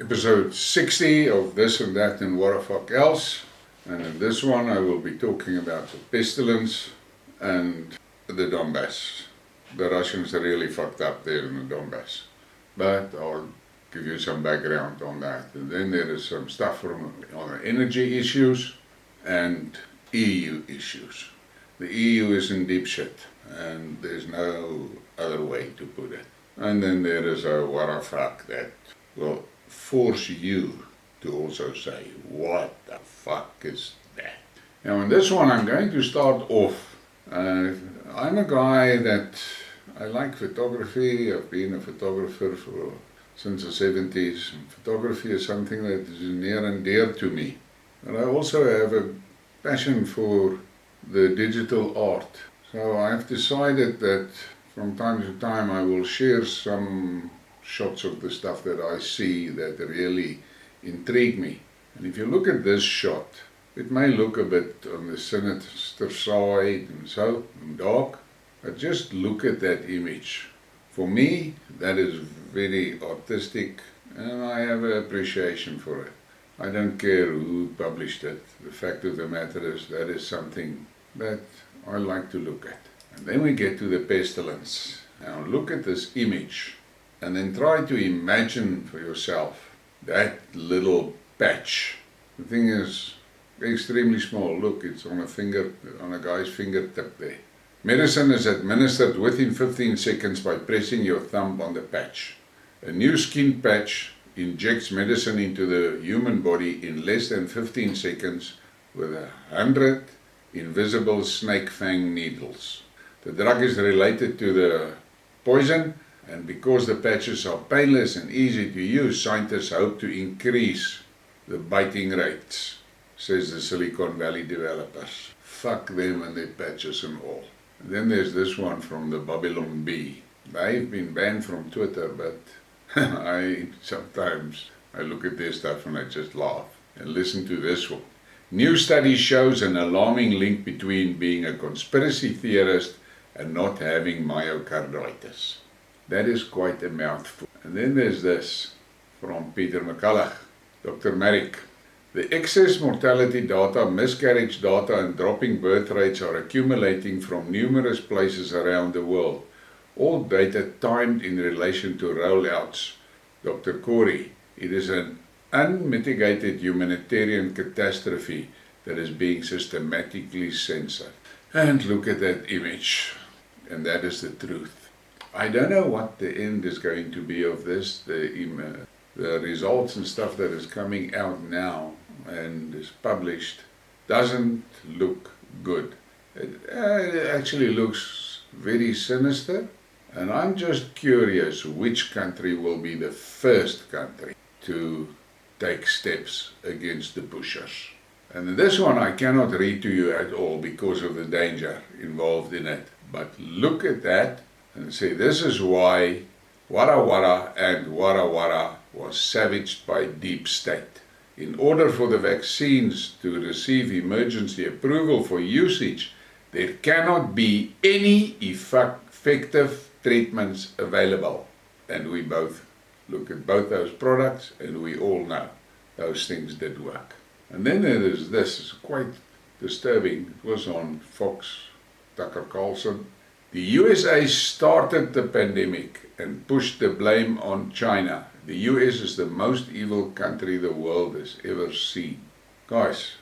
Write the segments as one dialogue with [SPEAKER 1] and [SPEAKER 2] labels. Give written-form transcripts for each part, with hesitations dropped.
[SPEAKER 1] episode 60 of This and That and What the Fuck Else. And in this one I will be talking about the pestilence and the Donbass. The Russians are really fucked up there in the Donbass. But I'll give you some background on that. And then there is some stuff on the energy issues and EU issues. The EU is in deep shit, and there's no other way to put it. And then there is a what the fuck that will force you to also say, what the fuck is that? Now in this one I'm going to start off. I'm a guy that I like photography. I've been a photographer since the 70s. And photography is something that is near and dear to me. And I also have a passion for the digital art. So I've decided that from time to time I will share some shots of the stuff that I see that really intrigue me. And if you look at this shot, it may look a bit on the sinister side and so dark, but just look at that image. For me, that is very artistic and I have an appreciation for it. I don't care who published it. The fact of the matter is that is something that I like to look at. And then we get to the pestilence. Now look at this image and then try to imagine for yourself that little patch. The thing is extremely small. Look, it's on a guy's fingertip there. Medicine is administered within 15 seconds by pressing your thumb on the patch. A new skin patch injects medicine into the human body in less than 15 seconds with 100 invisible snake fang needles. The drug is related to the poison, and because the patches are painless and easy to use, scientists hope to increase the biting rates, says the Silicon Valley developers. Fuck them and their patches and all. And then there's this one from the Babylon Bee. They've been banned from Twitter, but sometimes I look at their stuff and I just laugh. And listen to this one. New study shows an alarming link between being a conspiracy theorist and not having myocarditis. That is quite a mouthful. And then there's this from Peter McCulloch, Dr. Merrick. The excess mortality data, miscarriage data and dropping birth rates are accumulating from numerous places around the world. All data timed in relation to rollouts. Dr. Corey, it is an unmitigated humanitarian catastrophe that is being systematically censored. And look at that image. And that is the truth. I don't know what the end is going to be of this. The results and stuff that is coming out now and is published doesn't look good. It actually looks very sinister. And I'm just curious which country will be the first country to take steps against the pushers. And this one I cannot read to you at all because of the danger involved in it. But look at that and say this is why Wara Wara and Wara Wara was savaged by deep state. In order for the vaccines to receive emergency approval for usage, there cannot be any effective treatments available. And we both look at both those products and we all know those things did work. And then there is this, it's quite disturbing. It was on Fox, Tucker Carlson. The USA started the pandemic and pushed the blame on China. The US is the most evil country the world has ever seen. Guys,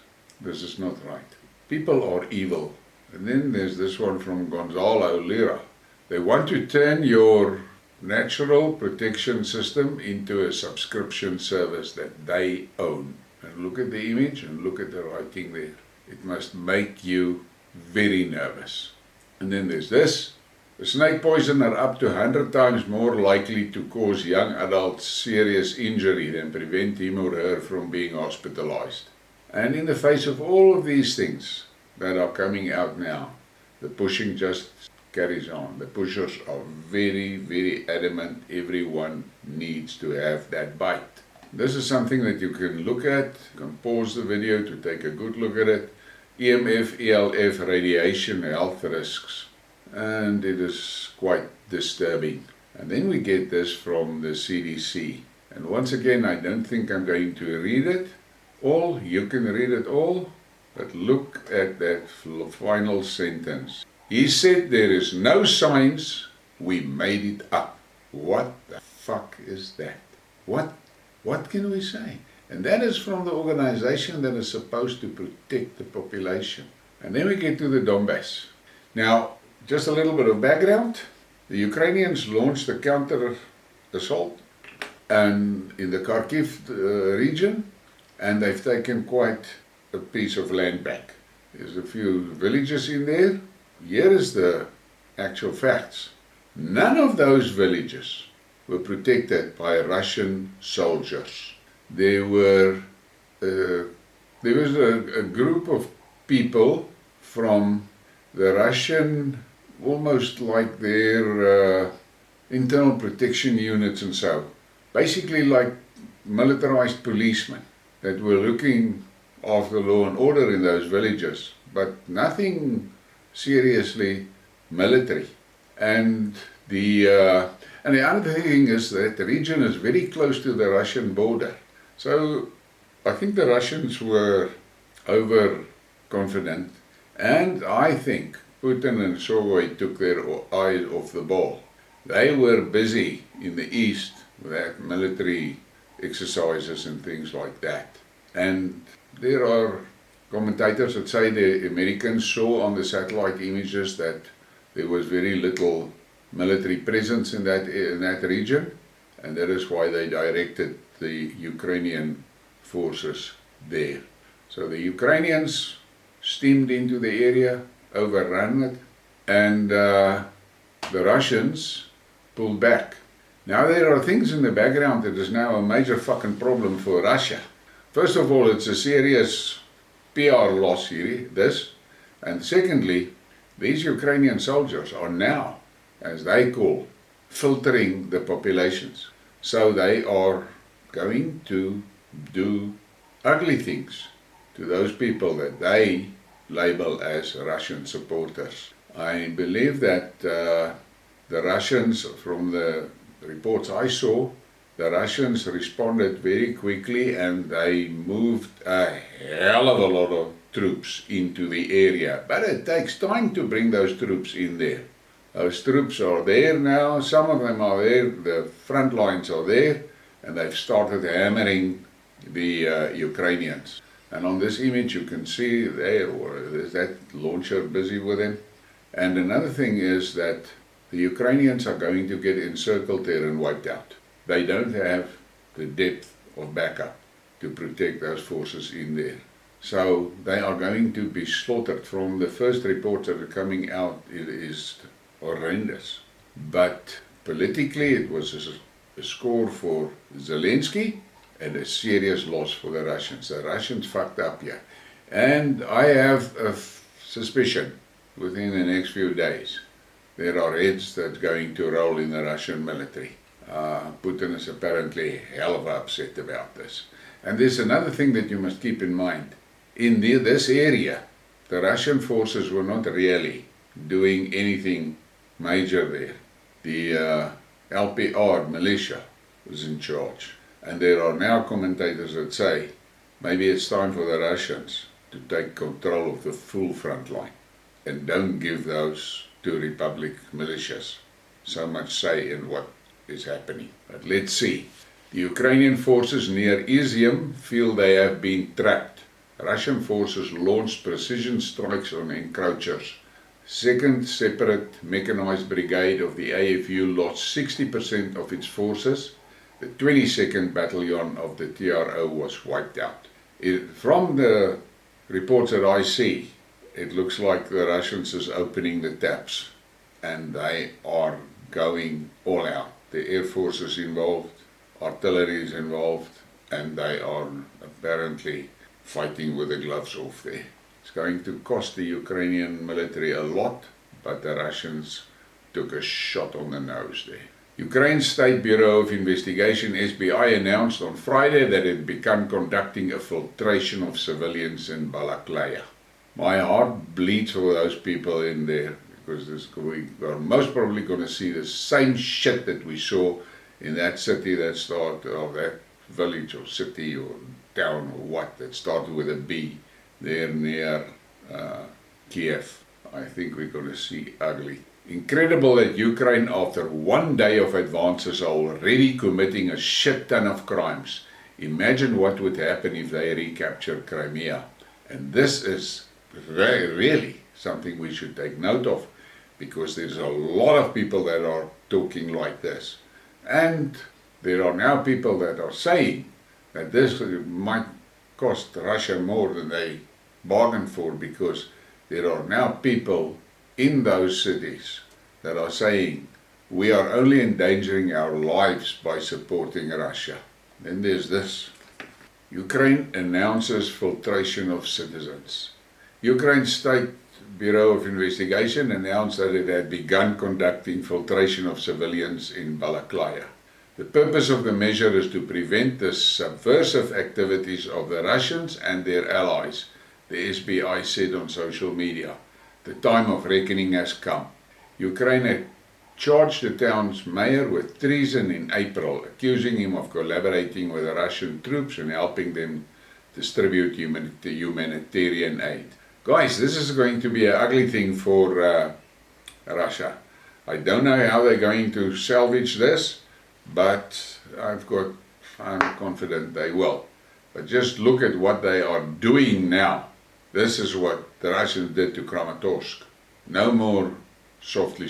[SPEAKER 1] this is not right. People are evil. And then there's this one from Gonzalo Lira. They want to turn your natural protection system into a subscription service that they own. And look at the image and look at the writing there. It must make you very nervous. And then there's this. The snake poison are up to 100 times more likely to cause young adults serious injury than prevent him or her from being hospitalized. And in the face of all of these things that are coming out now, the pushing just carries on. The pushers are very, very adamant everyone needs to have that bite. This is something that you can look at. You can pause the video to take a good look at it. EMF, ELF, radiation, health risks. And it is quite disturbing. And then we get this from the CDC. And once again, I don't think I'm going to read it all. You can read it all, but look at that final sentence. He said there is no science, we made it up. What the fuck is that? What can we say? And that is from the organization that is supposed to protect the population. And then we get to the Donbass. Now, just a little bit of background. The Ukrainians launched a counter-assault and in the Kharkiv region, and they've taken quite a piece of land back. There's a few villages in there. Here is the actual facts. None of those villages were protected by Russian soldiers. There was a group of people from the Russian, almost like their internal protection units and so. Basically like militarized policemen that were looking after law and order in those villages, but nothing seriously military. And the other thing is that the region is very close to the Russian border. So I think the Russians were overconfident, and I think Putin and Soviet took their eyes off the ball. They were busy in the east with that military exercises and things like that. And there are commentators that say the Americans saw on the satellite images that there was very little military presence in that region, and that is why they directed the Ukrainian forces there. So the Ukrainians steamed into the area, overran it, and the Russians pulled back. Now there are things in the background that is now a major fucking problem for Russia. First of all, it's a serious PR loss here, this. And secondly, these Ukrainian soldiers are now, as they call, filtering the populations. So they are going to do ugly things to those people that they label as Russian supporters. I believe that the Russians, from the reports I saw, the Russians responded very quickly and they moved a hell of a lot of troops into the area. But it takes time to bring those troops in there. Those troops are there now, some of them are there, the front lines are there, and they've started hammering the Ukrainians. And on this image you can see there's that launcher busy with them. And another thing is that the Ukrainians are going to get encircled there and wiped out. They don't have the depth of backup to protect those forces in there. So they are going to be slaughtered. From the first reports that are coming out, it is horrendous. But politically it was a score for Zelensky and a serious loss for the Russians. The Russians fucked up here. And I have a suspicion within the next few days there are heads that's going to roll in the Russian military. Putin is apparently hell of upset about this. And there's another thing that you must keep in mind. In this area, the Russian forces were not really doing anything major there. The LPR militia was in charge. And there are now commentators that say maybe it's time for the Russians to take control of the full front line and don't give those two Republic militias so much say in what is happening. But let's see. The Ukrainian forces near Izium feel they have been trapped. Russian forces launched precision strikes on encroachers. Second separate mechanized brigade of the AFU lost 60% of its forces. The 22nd battalion of the TRO was wiped out. From the reports that I see, it looks like the Russians is opening the taps and they are going all out. The Air Force is involved, artillery is involved, and they are apparently fighting with the gloves off there. It's going to cost the Ukrainian military a lot, but the Russians took a shot on the nose there. Ukraine's State Bureau of Investigation, SBI, announced on Friday that it began conducting a filtration of civilians in Balaklia. My heart bleeds for those people in there, because we are most probably going to see the same shit that we saw in that city that started, or that village or city or town or what, that started with a B, there near Kiev. I think we're going to see ugly. Incredible that Ukraine, after 1 day of advances, are already committing a shit ton of crimes. Imagine what would happen if they recapture Crimea. And this is really something we should take note of, because there's a lot of people that are talking like this. And there are now people that are saying that this might cost Russia more than they bargained for, because there are now people in those cities that are saying we are only endangering our lives by supporting Russia. Then there's this. Ukraine announces filtration of citizens. Ukraine State Bureau of Investigation announced that it had begun conducting filtration of civilians in Balaklia. The purpose of the measure is to prevent the subversive activities of the Russians and their allies, the SBI said on social media. The time of reckoning has come. Ukraine had charged the town's mayor with treason in April, accusing him of collaborating with the Russian troops and helping them distribute humanitarian aid. Guys, this is going to be an ugly thing for Russia. I don't know how they're going to salvage this, but I'm confident they will. But just look at what they are doing now. This is what the Russians did to Kramatorsk. No more softly.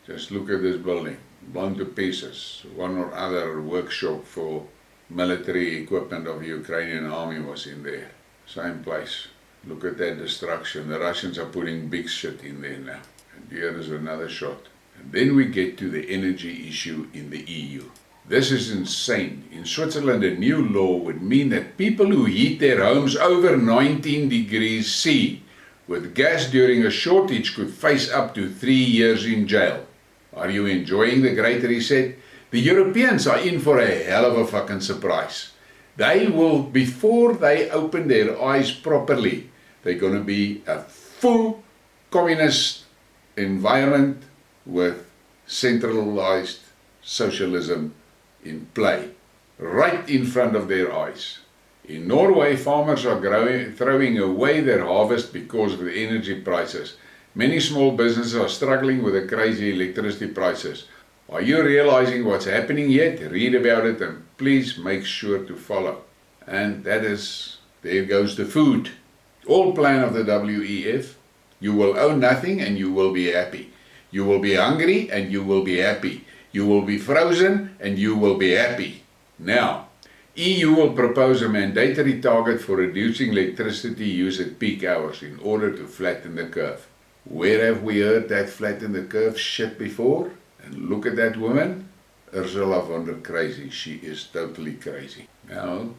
[SPEAKER 1] Just look at this building, blown to pieces. One or other workshop for military equipment of the Ukrainian army was in there. Same place. Look at that destruction. The Russians are putting big shit in there now. And here is another shot. And then we get to the energy issue in the EU. This is insane. In Switzerland, a new law would mean that people who heat their homes over 19 degrees C with gas during a shortage could face up to 3 years in jail. Are you enjoying the Great Reset? The Europeans are in for a hell of a fucking surprise. They will, before they open their eyes properly, they're going to be a full communist environment with centralized socialism in play, right in front of their eyes. In Norway, farmers are throwing away their harvest because of the energy prices. Many small businesses are struggling with the crazy electricity prices. Are you realizing what's happening yet? Read about it and please make sure to follow. And that is, there goes the food. All plan of the WEF. You will own nothing and you will be happy. You will be hungry and you will be happy. You will be frozen and you will be happy. Now, EU will propose a mandatory target for reducing electricity use at peak hours in order to flatten the curve. Where have we heard that flatten the curve shit before? And look at that woman, Ursula von der Crazy. She is totally crazy. Now,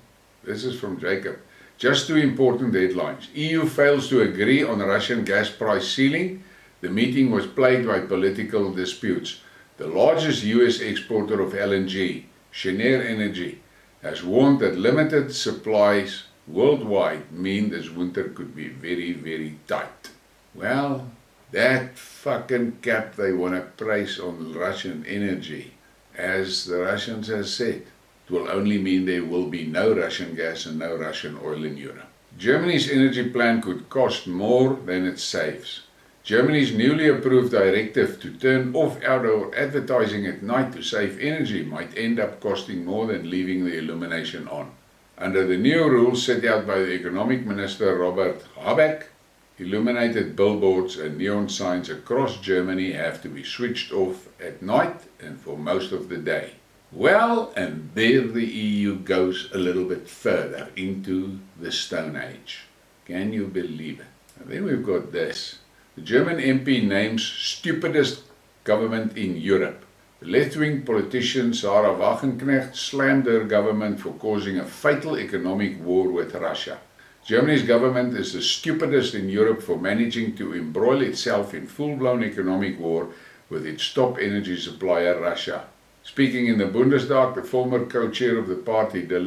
[SPEAKER 1] this is from Jacob. Just two important headlines. EU fails to agree on Russian gas price ceiling. The meeting was plagued by political disputes. The largest US exporter of LNG, Cheniere Energy, has warned that limited supplies worldwide mean this winter could be very, very tight. Well, that fucking cap they want to place on Russian energy, as the Russians have said, it will only mean there will be no Russian gas and no Russian oil in Europe. Germany's energy plan could cost more than it saves. Germany's newly approved directive to turn off outdoor advertising at night to save energy might end up costing more than leaving the illumination on. Under the new rules set out by the Economic Minister Robert Habeck, illuminated billboards and neon signs across Germany have to be switched off at night and for most of the day. Well, and there the EU goes a little bit further into the Stone Age. Can you believe it? And then we've got this. The German MP names stupidest government in Europe. The left-wing politician Sarah Wagenknecht slammed her government for causing a fatal economic war with Russia. Germany's government is the stupidest in Europe for managing to embroil itself in full-blown economic war with its top energy supplier, Russia. Speaking in the Bundestag, the former co-chair of the party, the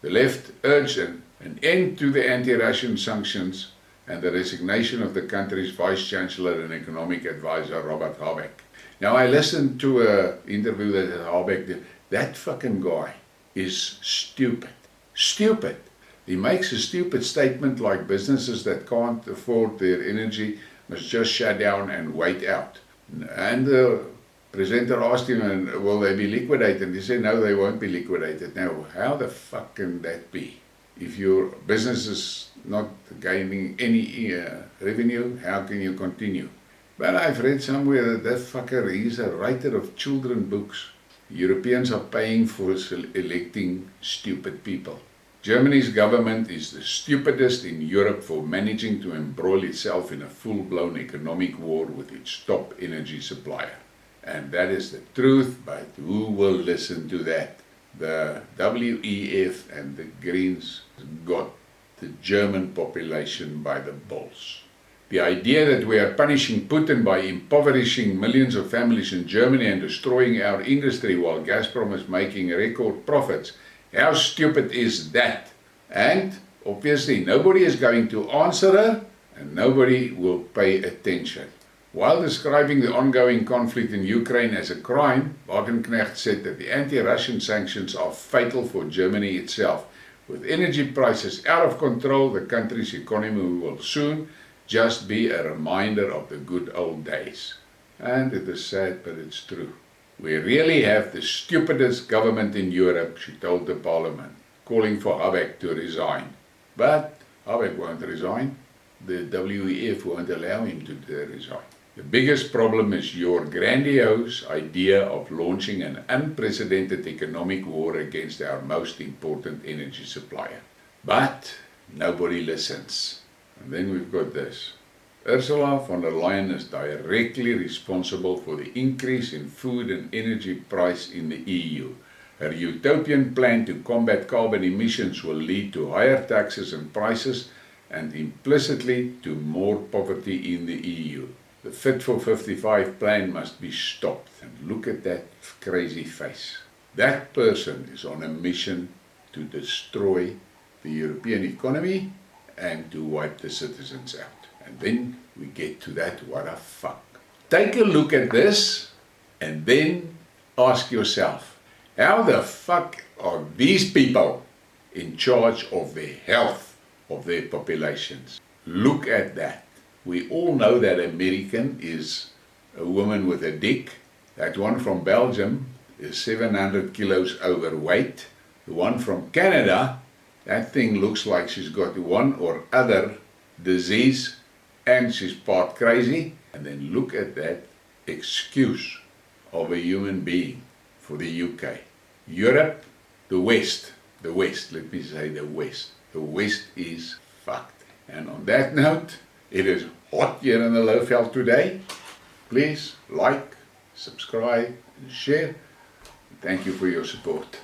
[SPEAKER 1] left, urged an end to the anti-Russian sanctions and the resignation of the country's vice-chancellor and economic advisor, Robert Habeck. Now I listened to an interview that Habeck did. That fucking guy is stupid. Stupid. He makes a stupid statement like businesses that can't afford their energy must just shut down and wait out. And the presenter asked him, will they be liquidated? And he said, no, they won't be liquidated. Now, how the fuck can that be? If your business is not gaining any revenue, how can you continue? But I've read somewhere that fucker, he's a writer of children books. Europeans are paying for electing stupid people. Germany's government is the stupidest in Europe for managing to embroil itself in a full-blown economic war with its top energy supplier. And that is the truth, but who will listen to that? The WEF and the Greens got the German population by the balls. The idea that we are punishing Putin by impoverishing millions of families in Germany and destroying our industry while Gazprom is making record profits, how stupid is that? And obviously nobody is going to answer her and nobody will pay attention. While describing the ongoing conflict in Ukraine as a crime, Briekmerke said that the anti-Russian sanctions are fatal for Germany itself. With energy prices out of control, the country's economy will soon just be a reminder of the good old days. And it is sad, but it's true. We really have the stupidest government in Europe, she told the parliament, calling for Habeck to resign. But Habeck won't resign. The WEF won't allow him to resign. The biggest problem is your grandiose idea of launching an unprecedented economic war against our most important energy supplier. But nobody listens. And then we've got this. Ursula von der Leyen is directly responsible for the increase in food and energy price in the EU. Her utopian plan to combat carbon emissions will lead to higher taxes and prices and implicitly to more poverty in the EU. The Fit for 55 plan must be stopped. And look at that crazy face. That person is on a mission to destroy the European economy and to wipe the citizens out. And then we get to that, what a fuck. Take a look at this and then ask yourself, how the fuck are these people in charge of the health of their populations? Look at that. We all know that American is a woman with a dick. That one from Belgium is 700 kilos overweight. The one from Canada, that thing looks like she's got one or other disease and she's part crazy. And then look at that excuse of a human being for the UK. Europe, the West, let me say the West. The West is fucked. And on that note, it is hot here in the Lowveld today. Please like, subscribe and share. Thank you for your support.